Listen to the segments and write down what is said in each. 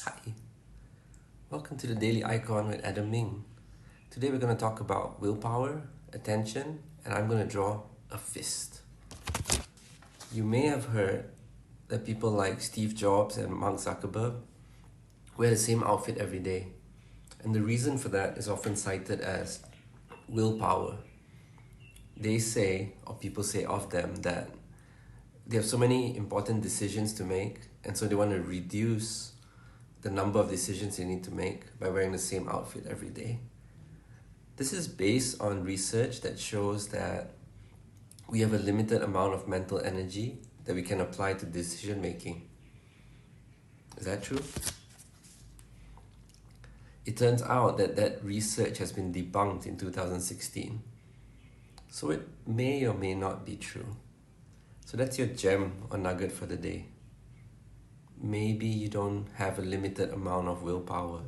Hi, welcome to the Daily Icon with Ming. Today we're going to talk about willpower, attention, and I'm going to draw a fist. You may have heard that people like Steve Jobs and Mark Zuckerberg wear the same outfit every day. And the reason for that is often cited as willpower. They say, or people say of them, that they have so many important decisions to make, and so they want to reduce the number of decisions they need to make by wearing the same outfit every day. This is based on research that shows that we have a limited amount of mental energy that we can apply to decision making. Is that true? It turns out that research has been debunked in 2016. So it may or may not be true. So that's your gem or nugget for the day. Maybe you don't have a limited amount of willpower.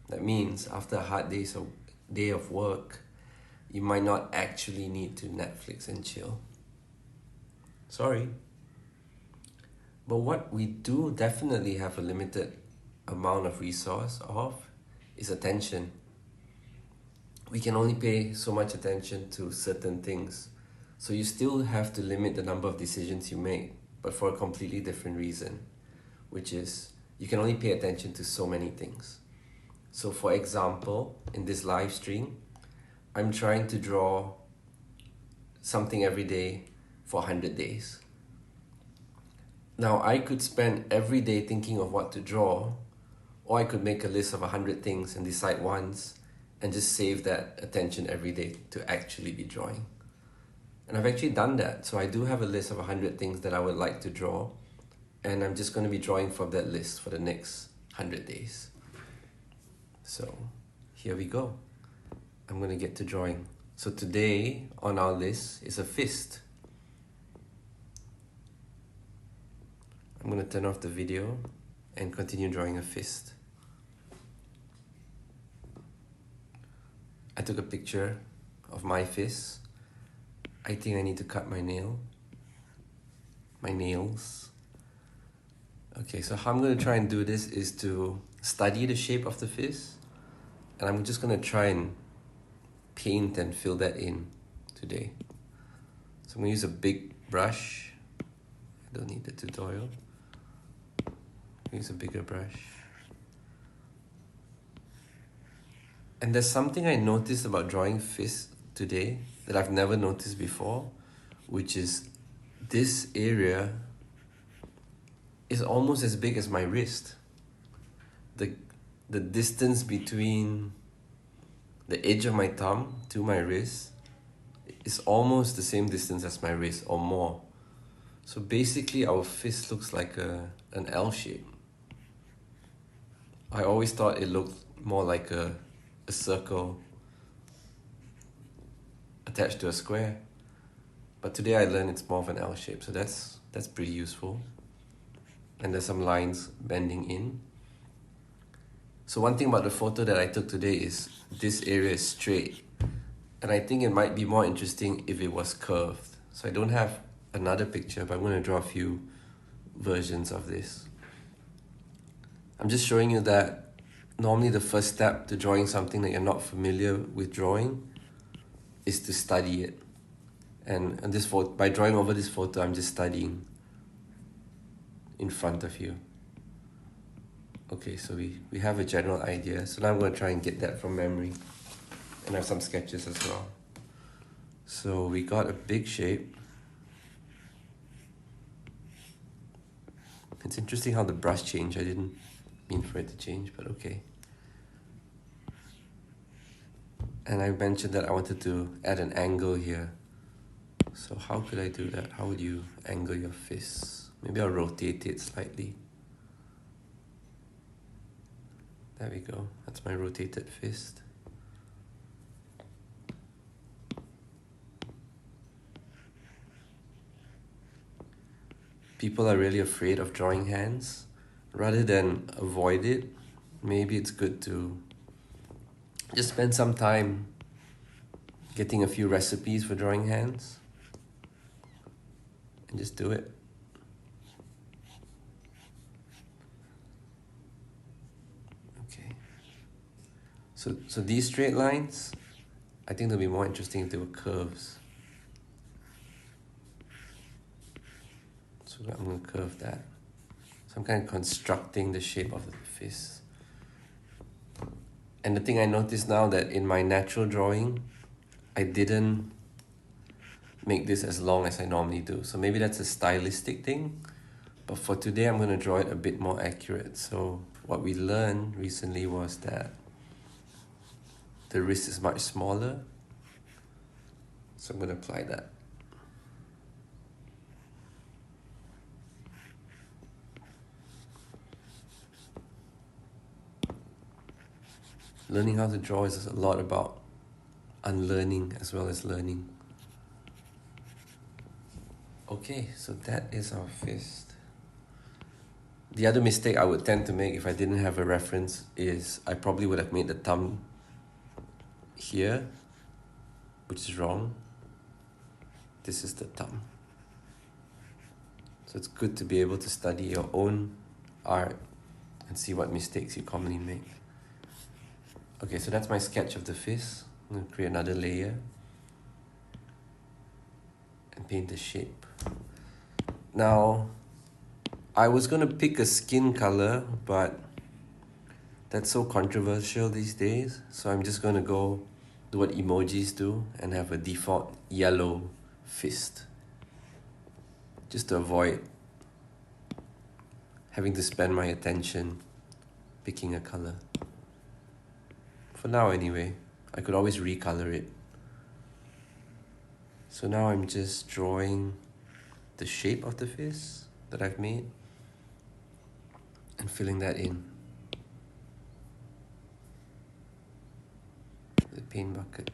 That means after a hard day of work, you might not actually need to Netflix and chill. Sorry. But what we do definitely have a limited amount of resource of is attention. We can only pay so much attention to certain things. So you still have to limit the number of decisions you make, but for a completely different reason, which is you can only pay attention to so many things. So for example, in this live stream, I'm trying to draw something every day for 100 days. Now I could spend every day thinking of what to draw, or I could make a list of 100 things and decide once and just save that attention every day to actually be drawing. And I've actually done that. So I do have a list of 100 things that I would like to draw, and I'm just going to be drawing from that list for the next 100 days. So here we go. I'm going to get to drawing. So today on our list is a fist. I'm going to turn off the video and continue drawing a fist. I took a picture of my fist. I think I need to cut my nails. Okay, so how I'm going to try and do this is to study the shape of the fist, and I'm just going to try and paint and fill that in today. So I'm going to use a big brush. I don't need the tutorial. Use a bigger brush. And there's something I noticed about drawing fists today that I've never noticed before, which is this area is almost as big as my wrist. The distance between the edge of my thumb to my wrist is almost the same distance as my wrist or more. So basically our fist looks like an L shape. I always thought it looked more like a circle attached to a square. But today I learned it's more of an L shape, so that's pretty useful. And there's some lines bending in. So one thing about the photo that I took today is this area is straight. And I think it might be more interesting if it was curved. So I don't have another picture, but I'm going to draw a few versions of this. I'm just showing you that normally the first step to drawing something that you're not familiar with drawing is to study it. And this photo, by drawing over this photo, I'm just studying in front of you. Okay, so we have a general idea. So now I'm going to try and get that from memory. And I have some sketches as well. So we got a big shape. It's interesting how the brush changed. I didn't mean for it to change, but okay. And I mentioned that I wanted to add an angle here. So how could I do that? How would you angle your fists? Maybe I'll rotate it slightly. There we go. That's my rotated fist. People are really afraid of drawing hands. Rather than avoid it, maybe it's good to just spend some time getting a few recipes for drawing hands and just do it. Okay. So these straight lines, I think they'll be more interesting if they were curves. So I'm going to curve that. So I'm kind of constructing the shape of the fist. And the thing I noticed now that in my natural drawing, I didn't make this as long as I normally do. So maybe that's a stylistic thing. But for today, I'm going to draw it a bit more accurate. So what we learned recently was that the wrist is much smaller. So I'm going to apply that. Learning how to draw is a lot about unlearning as well as learning. Okay, so that is our fist. The other mistake I would tend to make if I didn't have a reference is I probably would have made the thumb here, which is wrong. This is the thumb. So it's good to be able to study your own art and see what mistakes you commonly make. Okay, so that's my sketch of the fist. I'm going to create another layer and paint the shape. Now, I was going to pick a skin color, but that's so controversial these days. So I'm just going to go do what emojis do and have a default yellow fist. Just to avoid having to spend my attention picking a color. For now anyway, I could always recolor it. So now I'm just drawing the shape of the fist that I've made and filling that in. The paint bucket.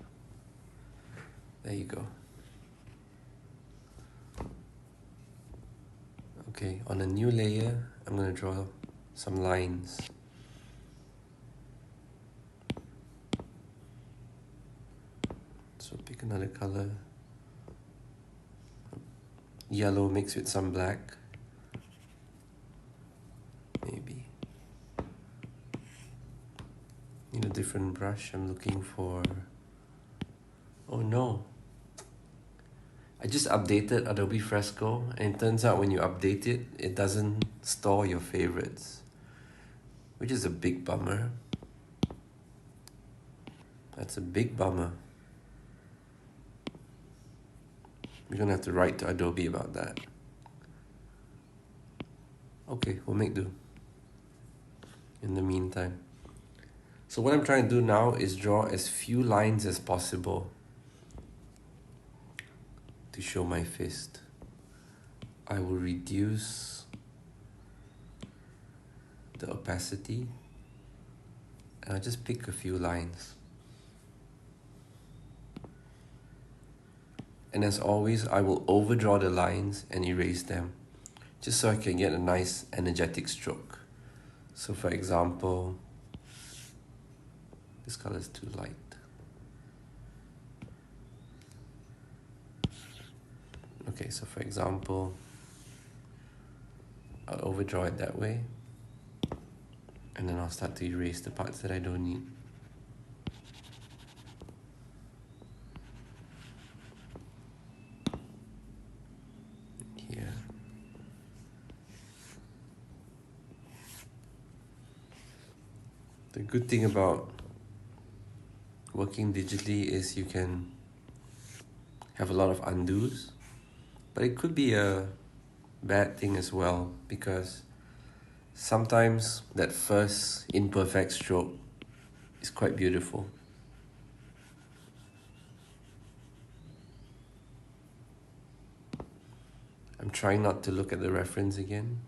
There you go. Okay, on a new layer, I'm going to draw some lines. So pick another color. Yellow mixed with some black. Maybe. Need a different brush. I'm looking for... Oh no. I just updated Adobe Fresco, and it turns out when you update it, it doesn't store your favorites, which is a big bummer. That's a big bummer. We're gonna have to write to Adobe about that. Okay, we'll make do in the meantime. So what I'm trying to do now is draw as few lines as possible to show my fist. I will reduce the opacity and I'll just pick a few lines. And as always, I will overdraw the lines and erase them just so I can get a nice energetic stroke. So for example, this color is too light. Okay, so for example, I'll overdraw it that way, and then I'll start to erase the parts that I don't need. Here. The good thing about working digitally is you can have a lot of undos, but it could be a bad thing as well, because sometimes that first imperfect stroke is quite beautiful. I'm trying not to look at the reference again.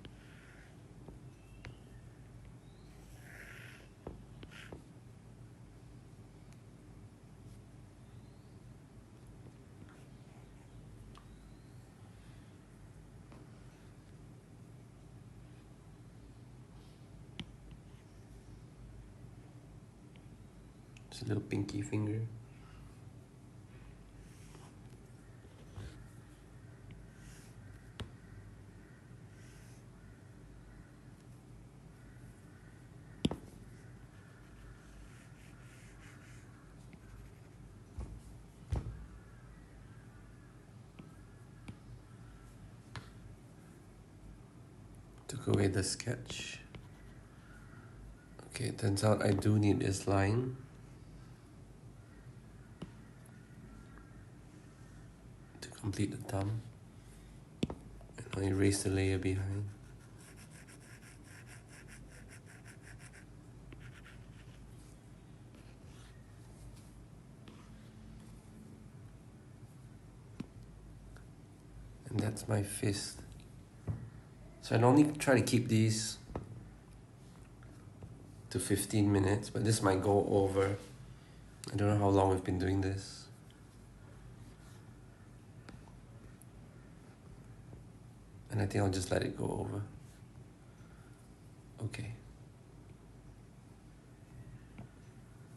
Just a little pinky finger. Took away the sketch. Okay, it turns out I do need this line. To complete the thumb. And I'll erase the layer behind. And that's my fist. So I normally try to keep these to 15 minutes, but this might go over. I don't know how long we've been doing this. And I think I'll just let it go over. Okay.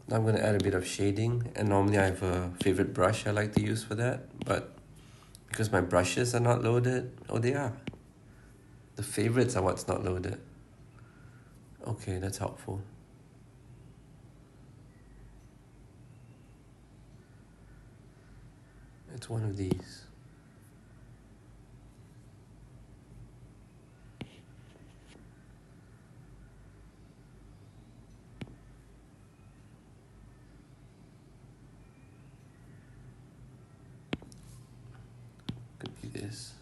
Now I'm going to add a bit of shading, and normally I have a favorite brush I like to use for that, but because my brushes are not loaded, oh they are. The favorites are what's not loaded. Okay, that's helpful. It's one of these. Could be this.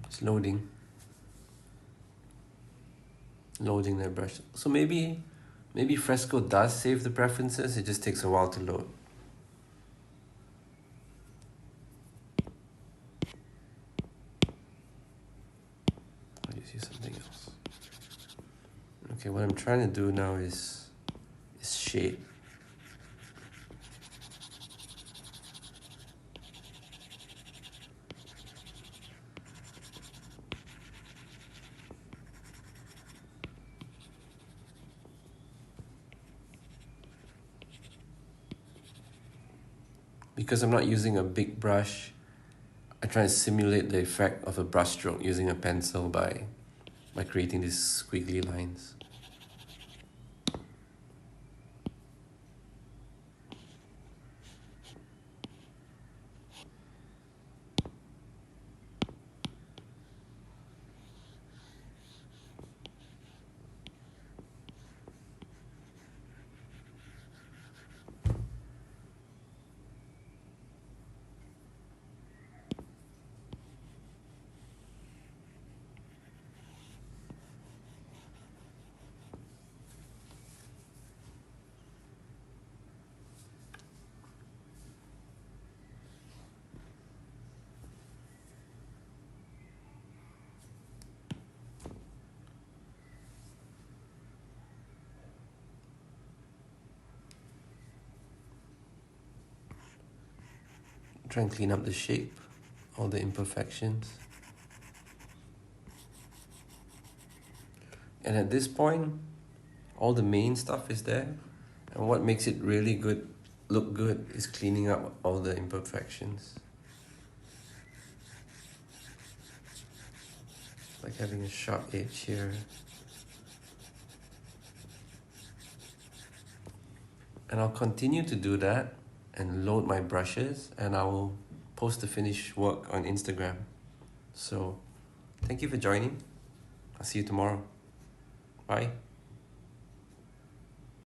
It's loading. Loading that brush. So maybe Fresco does save the preferences, it just takes a while to load. I'll use something else. Okay, what I'm trying to do now is shade. Because I'm not using a big brush, I try to simulate the effect of a brush stroke using a pencil by creating these squiggly lines. Try and clean up the shape, all the imperfections. And at this point, all the main stuff is there. And what makes it really good, look good, is cleaning up all the imperfections. Like having a sharp edge here. And I'll continue to do that and load my brushes, and I will post the finished work on Instagram. So thank you for joining. I'll see you tomorrow. Bye.